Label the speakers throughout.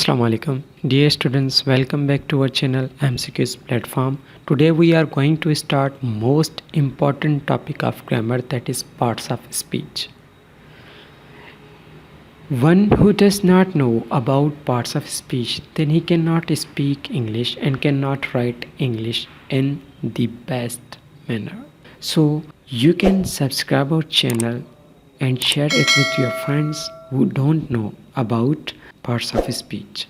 Speaker 1: Assalamu alaikum. Dear students, welcome back to our channel MCQs platform. Today we are going to start most important topic of grammar, that is parts of speech. One who does not know about parts of speech, then he cannot speak English and cannot write English in the best manner. So you can subscribe our channel and share it with your friends who don't know about parts of speech.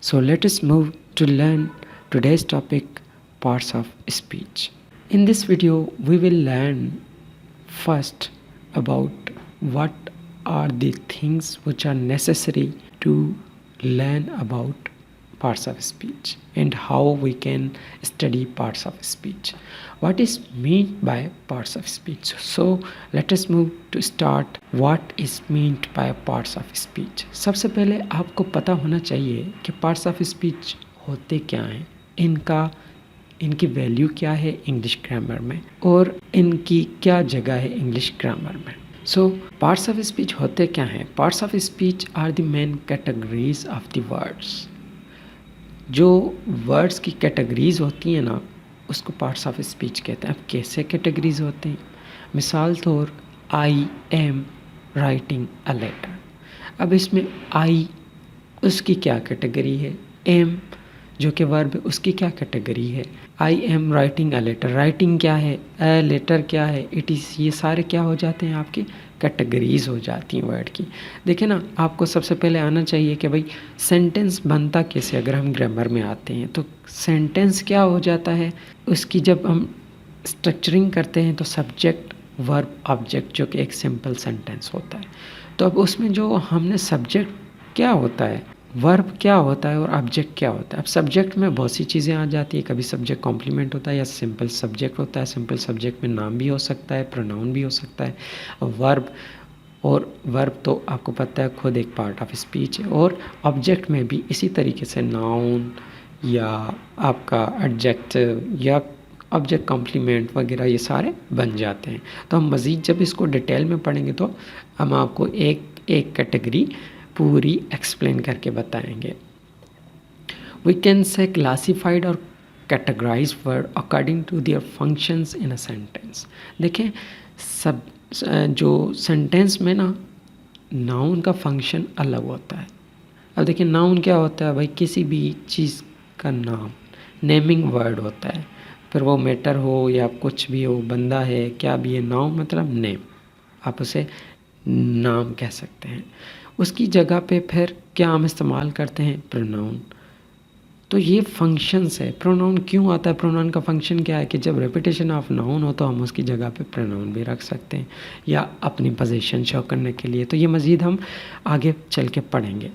Speaker 1: So let us move to learn today's topic, parts of speech. In this video we will learn first about what are the things which are necessary to learn about parts of speech and how we can study parts of speech. What is meant by parts of speech? So let us move to start what is meant by parts of speech. सबसे पहले आपको पता होना चाहिए कि parts of speech होते क्या हैं, इनकी वैल्यू क्या है इंग्लिश ग्रामर में और इनकी क्या जगह है इंग्लिश ग्रामर में. सो पार्ट्स ऑफ स्पीच होते क्या हैं? Parts of speech are the main categories of the words. जो वर्ड्स की कैटेगरीज होती हैं ना, उसको पार्ट्स ऑफ स्पीच कहते हैं. अब कैसे कैटेगरीज होते हैं? मिसाल तौर I am writing a letter. अब इसमें आई उसकी क्या कैटेगरी है, एम जो कि वर्ब है उसकी क्या कैटेगरी है. I am writing a letter, writing क्या है, अ लेटर क्या है, इट इज़, ये सारे क्या हो जाते हैं आपकी कैटेगरीज हो जाती हैं वर्ड की. देखिए ना, आपको सबसे पहले आना चाहिए कि भाई सेंटेंस बनता कैसे. अगर हम ग्रामर में आते हैं तो सेंटेंस क्या हो जाता है, उसकी जब हम स्ट्रक्चरिंग करते हैं तो सब्जेक्ट वर्ब ऑब्जेक्ट जो कि एक सिंपल सेंटेंस होता है. तो अब उसमें जो हमने सब्जेक्ट क्या होता है, वर्ब क्या होता है और ऑब्जेक्ट क्या होता है. अब सब्जेक्ट में बहुत सी चीज़ें आ जाती है. कभी सब्जेक्ट कॉम्प्लीमेंट होता है या सिंपल सब्जेक्ट होता है. सिंपल सब्जेक्ट में नाम भी हो सकता है, प्रोनाउन भी हो सकता है. वर्ब तो आपको पता है खुद एक पार्ट ऑफ स्पीच है. और ऑब्जेक्ट में भी इसी तरीके से नाउन या आपका एडजेक्टिव या ऑब्जेक्ट कॉम्प्लीमेंट वगैरह ये सारे बन जाते हैं. तो हम मज़ीद जब इसको डिटेल में पढ़ेंगे तो हम आपको एक कैटेगरी पूरी एक्सप्लेन करके बताएंगे. वी कैन से क्लासीफाइड और categorize word according to their functions in a sentence. देखें, सब जो सेंटेंस में ना नाउन का फंक्शन अलग होता है. अब देखिए नाउन क्या होता है भाई, किसी भी चीज़ का नाम, नेमिंग वर्ड होता है. फिर वो मैटर हो या कुछ भी हो, बंदा है, क्या भी है, नाउन मतलब नेम, आप उसे नाम कह सकते हैं. उसकी जगह पे फिर क्या हम इस्तेमाल करते हैं, प्रोनाउन. तो ये फंक्शंस है. प्रोनाउन क्यों आता है, प्रोनाउन का फंक्शन क्या है कि जब रेपिटेशन ऑफ नाउन हो तो हम उसकी जगह पे प्रोनाउन भी रख सकते हैं या अपनी पोजीशन शो करने के लिए. तो ये मज़ीद हम आगे चल के पढ़ेंगे.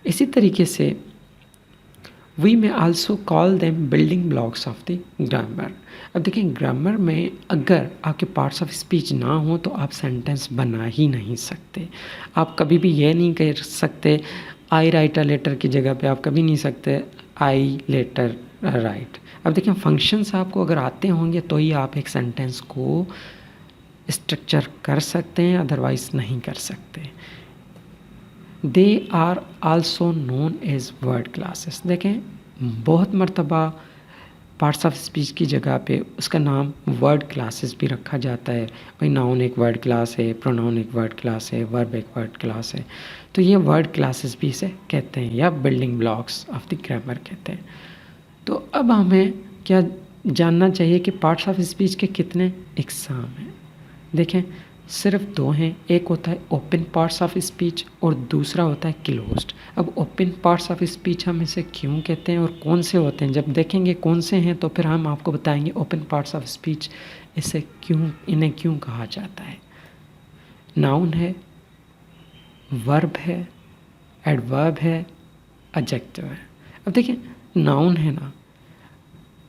Speaker 1: इसी तरीके से वी में also call them building blocks of the grammar. अब देखिए ग्रामर में अगर आपके पार्ट्स ऑफ स्पीच ना हो तो आप सेंटेंस बना ही नहीं सकते. आप कभी भी ये नहीं कह सकते आई राइट अ लेटर की जगह पे आप कभी नहीं सकते आई लेटर राइट. अब देखिए फंक्शंस आपको अगर आते होंगे तो ही आप एक सेंटेंस को स्ट्रक्चर कर सकते हैं, अदरवाइज नहीं कर सकते. They are also known as word classes. देखें बहुत मर्तबा पार्ट्स ऑफ स्पीच की जगह पे उसका नाम वर्ड क्लासेस भी रखा जाता है. भाई नाउन एक वर्ड क्लास है, प्रोनाउन एक वर्ड क्लास है, वर्ब एक वर्ड क्लास है. तो ये वर्ड क्लासेस भी इसे कहते हैं या building blocks of the grammar कहते हैं. तो अब हमें क्या जानना चाहिए कि पार्ट्स ऑफ स्पीच के कितने इकसाम हैं. देखें सिर्फ दो हैं. एक होता है ओपन पार्ट्स ऑफ स्पीच और दूसरा होता है क्लोज्ड. अब ओपन पार्ट्स ऑफ स्पीच हम इसे क्यों कहते हैं और कौन से होते हैं, जब देखेंगे कौन से हैं तो फिर हम आपको बताएंगे ओपन पार्ट्स ऑफ स्पीच इन्हें क्यों कहा जाता है. नाउन है, वर्ब है, एडवर्ब है, एडजेक्टिव है. अब देखिए नाउन है ना,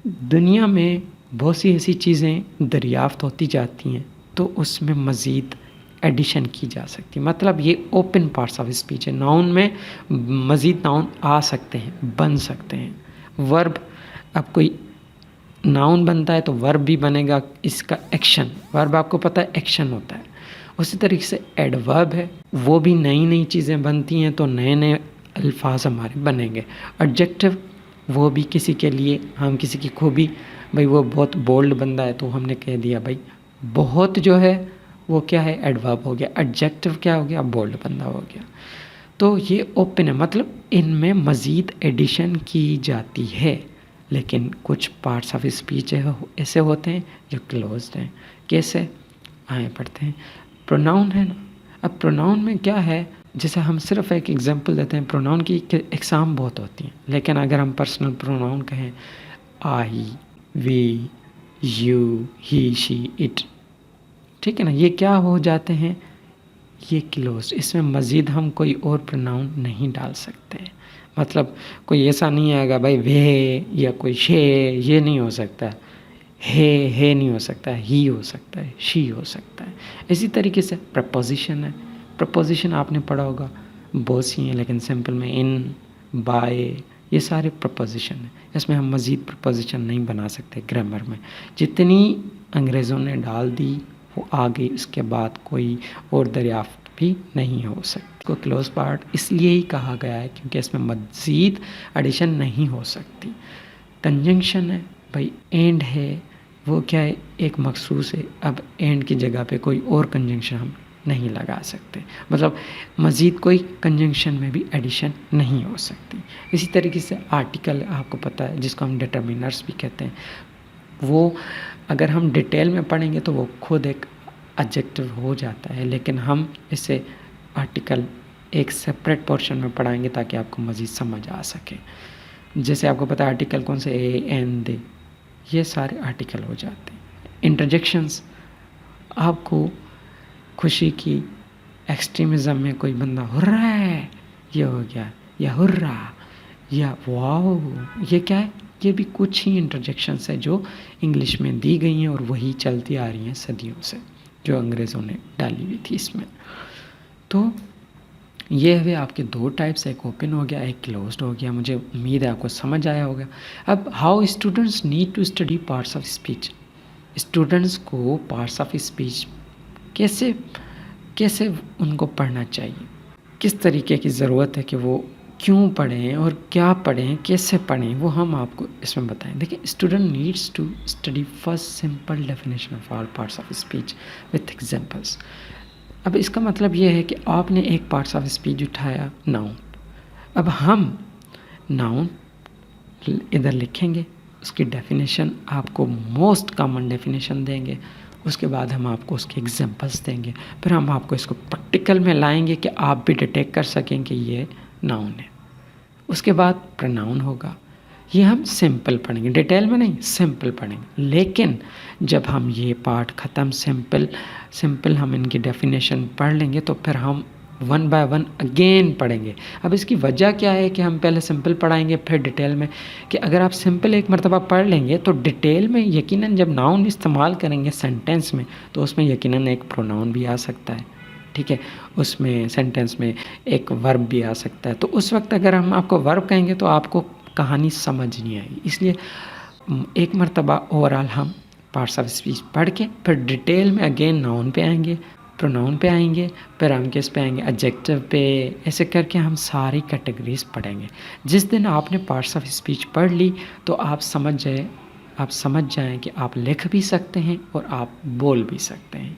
Speaker 1: दुनिया में बहुत सी ऐसी चीज़ें दरियाफ्त होती जाती हैं तो उसमें मज़ीद एडिशन की जा सकती है. मतलब ये ओपन पार्ट्स ऑफ स्पीच है. नाउन में मज़ीद नाउन आ सकते हैं, बन सकते हैं. वर्ब, अब कोई नाउन बनता है तो वर्ब भी बनेगा. इसका एक्शन, वर्ब आपको पता है एक्शन होता है. उसी तरीके से एडवर्ब है, वो भी नई नई चीज़ें बनती हैं तो नए नए अल्फाज हमारे बनेंगे। एडजेक्टिव वो भी किसी के लिए, हम किसी की खूबी, भाई वो बहुत बोल्ड बंदा है तो हमने कह दिया भाई बहुत जो है वो क्या है, एडवर्ब हो गया। एडजेक्टिव क्या हो गया, बोल्ड बंदा हो गया। तो ये ओपन है, मतलब इनमें मज़ीद एडिशन की जाती है। लेकिन कुछ पार्ट्स ऑफ स्पीच ऐसे होते हैं जो क्लोज्ड हैं। कैसे, आए पढ़ते हैं। प्रोनाउन है ना, अब प्रोनाउन में क्या है, जैसे हम सिर्फ एक एग्जांपल देते हैं, प्रोनाउन की एग्जाम बहुत होती हैं, लेकिन अगर हम पर्सनल प्रोनाउन कहें I, we, you, he, she, it, ठीक है ना, ये क्या हो जाते हैं, ये क्लोज। इसमें मज़ीद हम कोई और प्रोनाउन नहीं डाल सकते। मतलब कोई ऐसा नहीं आएगा भाई वे या कोई शे, ये नहीं हो सकता। है नहीं हो सकता, ही हो सकता है, शी हो सकता है। इसी तरीके से प्रपोजिशन है। प्रपोजिशन आपने पढ़ा होगा, बहुत सी हैं, लेकिन सिंपल में इन, बाय, ये सारे प्रपोजिशन हैं। इसमें हम मज़ीद प्रपोजिशन नहीं बना सकते ग्रामर में। जितनी अंग्रेज़ों ने डाल दी वो आ गई, उसके बाद कोई और दरियाफ्त भी नहीं हो सकती। को क्लोज पार्ट इसलिए ही कहा गया है क्योंकि इसमें मज़ीद एडिशन नहीं हो सकती। कंजंक्शन है भाई, एंड है, वो क्या है, एक मखसूस है। अब एंड की जगह पे कोई और कंजंक्शन हम नहीं लगा सकते, मतलब मज़ीद कोई कंजंक्शन में भी एडिशन नहीं हो सकती। इसी तरीके से आर्टिकल आपको पता है, जिसको हम डिटर्मिनर्स भी कहते हैं, वो अगर हम डिटेल में पढ़ेंगे तो वो खुद एक एडजेक्टिव हो जाता है, लेकिन हम इसे आर्टिकल एक सेपरेट पोर्शन में पढ़ाएंगे ताकि आपको मज़ीद समझ आ सके। जैसे आपको पता है आर्टिकल कौन से, ए, एन, दे, ये सारे आर्टिकल हो जाते हैं। इंटरजेक्शंस, आपको खुशी की एक्सट्रीमिज़म में कोई बंदा हुर्रा है, ये हो गया, या हुर्रा, या वाओ, ये क्या है, ये भी कुछ ही इंटरजेक्शंस है जो इंग्लिश में दी गई हैं और वही चलती आ रही हैं सदियों से, जो अंग्रेज़ों ने डाली हुई थी इसमें। तो ये हुए आपके दो टाइप्स, एक ओपन हो गया, एक क्लोज्ड हो गया। मुझे उम्मीद है आपको समझ आया होगा। अब how students need to study parts of speech, students को पार्ट्स ऑफ स्पीच कैसे कैसे उनको पढ़ना चाहिए, किस तरीके की ज़रूरत है कि वो क्यों पढ़ें और क्या पढ़ें, कैसे पढ़ें, वो हम आपको इसमें बताएं। देखिए, student needs to study first simple definition of all parts of speech with examples. अब इसका मतलब ये है कि आपने एक पार्ट्स ऑफ स्पीच उठाया, नाउन। अब हम नाउन इधर लिखेंगे, उसकी डेफिनेशन आपको मोस्ट कॉमन डेफिनेशन देंगे, उसके बाद हम आपको उसके एग्जांपल्स देंगे, फिर हम आपको इसको प्रैक्टिकल में लाएंगे कि आप भी डिटेक्ट कर सकें कि ये नाउन है। उसके बाद प्रोनाउन होगा, ये हम सिंपल पढ़ेंगे, डिटेल में नहीं, सिंपल पढ़ेंगे। लेकिन जब हम ये पार्ट ख़त्म सिंपल हम इनकी डेफिनेशन पढ़ लेंगे तो फिर हम वन बाय वन अगेन पढ़ेंगे। अब इसकी वजह क्या है कि हम पहले सिंपल पढ़ाएंगे फिर डिटेल में, कि अगर आप सिंपल एक मरतबा पढ़ लेंगे तो डिटेल में यकीनन जब नाउन इस्तेमाल करेंगे सेंटेंस में तो उसमें यकीनन एक प्रोनाउन भी आ सकता है, ठीक है, उसमें सेंटेंस में एक वर्ब भी आ सकता है। तो उस वक्त अगर हम आपको वर्ब कहेंगे तो आपको कहानी समझ नहीं आएगी। इसलिए एक मरतबा ओवरऑल हम पार्ट्स ऑफ स्पीच पढ़ के फिर डिटेल में अगेन नाउन पे आएंगे, प्रोनाउन पे आएंगे, फिर हम किस पे आएंगे, एडजेक्टिव पे, ऐसे करके हम सारी कैटेगरीज पढ़ेंगे। जिस दिन आपने पार्ट्स ऑफ स्पीच पढ़ ली तो आप समझ जाएं कि आप लिख भी सकते हैं और आप बोल भी सकते हैं।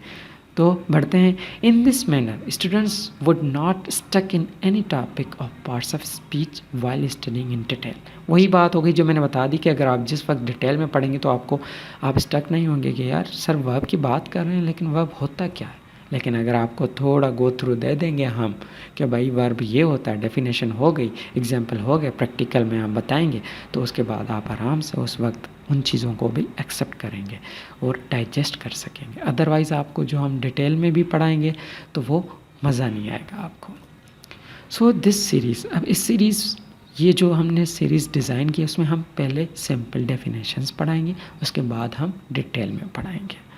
Speaker 1: तो बढ़ते हैं। In this manner students would not stuck in any topic of parts of speech while studying in detail. वही बात हो गई जो मैंने बता दी कि अगर आप जिस वक्त डिटेल में पढ़ेंगे तो आप स्टक नहीं होंगे कि यार सर वर्ब की बात कर रहे हैं लेकिन वर्ब होता क्या है। लेकिन अगर आपको थोड़ा गो थ्रू दे देंगे हम कि भाई वर्ब ये होता है, डेफिनेशन हो गई, एग्जाम्पल हो गए, प्रैक्टिकल में हम बताएंगे, तो उसके बाद आप आराम से उस वक्त उन चीज़ों को भी एक्सेप्ट करेंगे और डाइजेस्ट कर सकेंगे। अदरवाइज़ आपको जो हम डिटेल में भी पढ़ाएंगे तो वो मज़ा नहीं आएगा आपको। सो दिस सीरीज़, अब इस सीरीज़ ये जो हमने सीरीज़ डिज़ाइन की उसमें हम पहले सिंपल डेफिनेशंस पढ़ाएंगे, उसके बाद हम डिटेल में पढ़ाएंगे।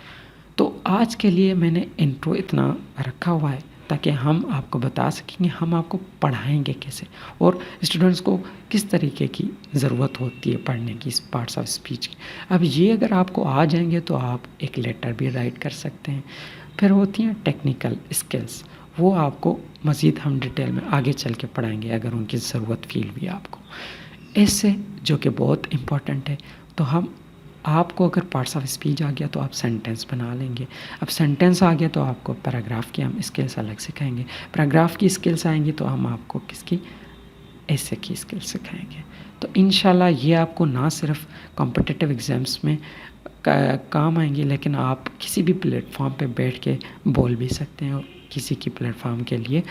Speaker 1: तो आज के लिए मैंने इंट्रो इतना रखा हुआ है ताकि हम आपको बता सकेंगे हम आपको पढ़ाएंगे कैसे और स्टूडेंट्स को किस तरीके की ज़रूरत होती है पढ़ने की इस पार्ट्स ऑफ स्पीच की। अब ये अगर आपको आ जाएंगे तो आप एक लेटर भी राइट कर सकते हैं। फिर होती हैं टेक्निकल स्किल्स, वो आपको मज़ीद हम डिटेल में आगे चल के पढ़ाएंगे अगर उनकी ज़रूरत फील हुई आपको। इससे जो कि बहुत इम्पॉर्टेंट है, तो हम आपको अगर पार्ट्स ऑफ स्पीच आ गया तो आप सेंटेंस बना लेंगे। अब सेंटेंस आ गया तो आपको पैराग्राफ की हम स्किल्स अलग सिखाएंगे। पैराग्राफ की स्किल्स आएंगी तो हम आपको किसकी, ऐसे की स्किल्स सिखाएंगे। तो इंशाल्लाह ये आपको ना सिर्फ कॉम्पिटिटिव एग्ज़ाम्स में काम आएंगी, लेकिन आप किसी भी प्लेटफॉर्म पे बैठ के बोल भी सकते हैं और किसी की प्लेटफॉर्म के लिए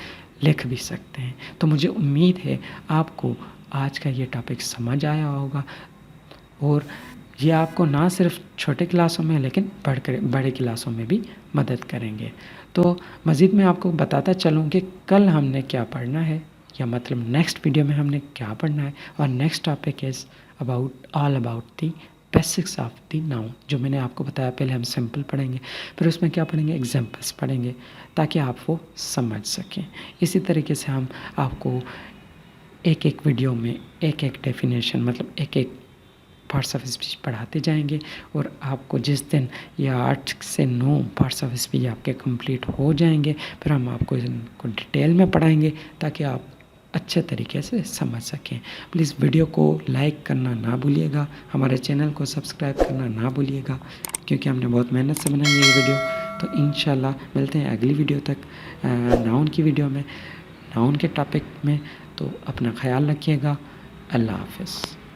Speaker 1: लिख भी सकते हैं। तो मुझे उम्मीद है आपको आज का ये टॉपिक समझ आया होगा और ये आपको ना सिर्फ छोटे क्लासों में लेकिन बड़े क्लासों में भी मदद करेंगे। तो मज़ीद मैं आपको बताता चलूँ कि कल हमने क्या पढ़ना है, या मतलब नेक्स्ट वीडियो में हमने क्या पढ़ना है। और next topic is all about the basics of the noun. जो मैंने आपको बताया, पहले हम सिंपल पढ़ेंगे, फिर उसमें क्या पढ़ेंगे, एग्जाम्पल्स पढ़ेंगे, ताकि आप वो समझ सकें। इसी तरीके से हम आपको एक एक वीडियो में एक एक डेफिनेशन, मतलब एक एक पार्ट्स ऑफ स्पीच पढ़ाते जाएंगे। और आपको जिस दिन या 8 से 9 पार्ट्स ऑफ स्पीच आपके कंप्लीट हो जाएंगे, फिर हम आपको इनको डिटेल में पढ़ाएंगे ताकि आप अच्छे तरीके से समझ सकें। प्लीज़ वीडियो को लाइक करना ना भूलिएगा, हमारे चैनल को सब्सक्राइब करना ना भूलिएगा, क्योंकि हमने बहुत मेहनत से बनाई है ये वीडियो। तो इंशाल्लाह मिलते हैं अगली वीडियो तक, नाउन की वीडियो में, नाउन के टॉपिक में। तो अपना ख्याल रखिएगा। अल्लाह हाफ़िज़।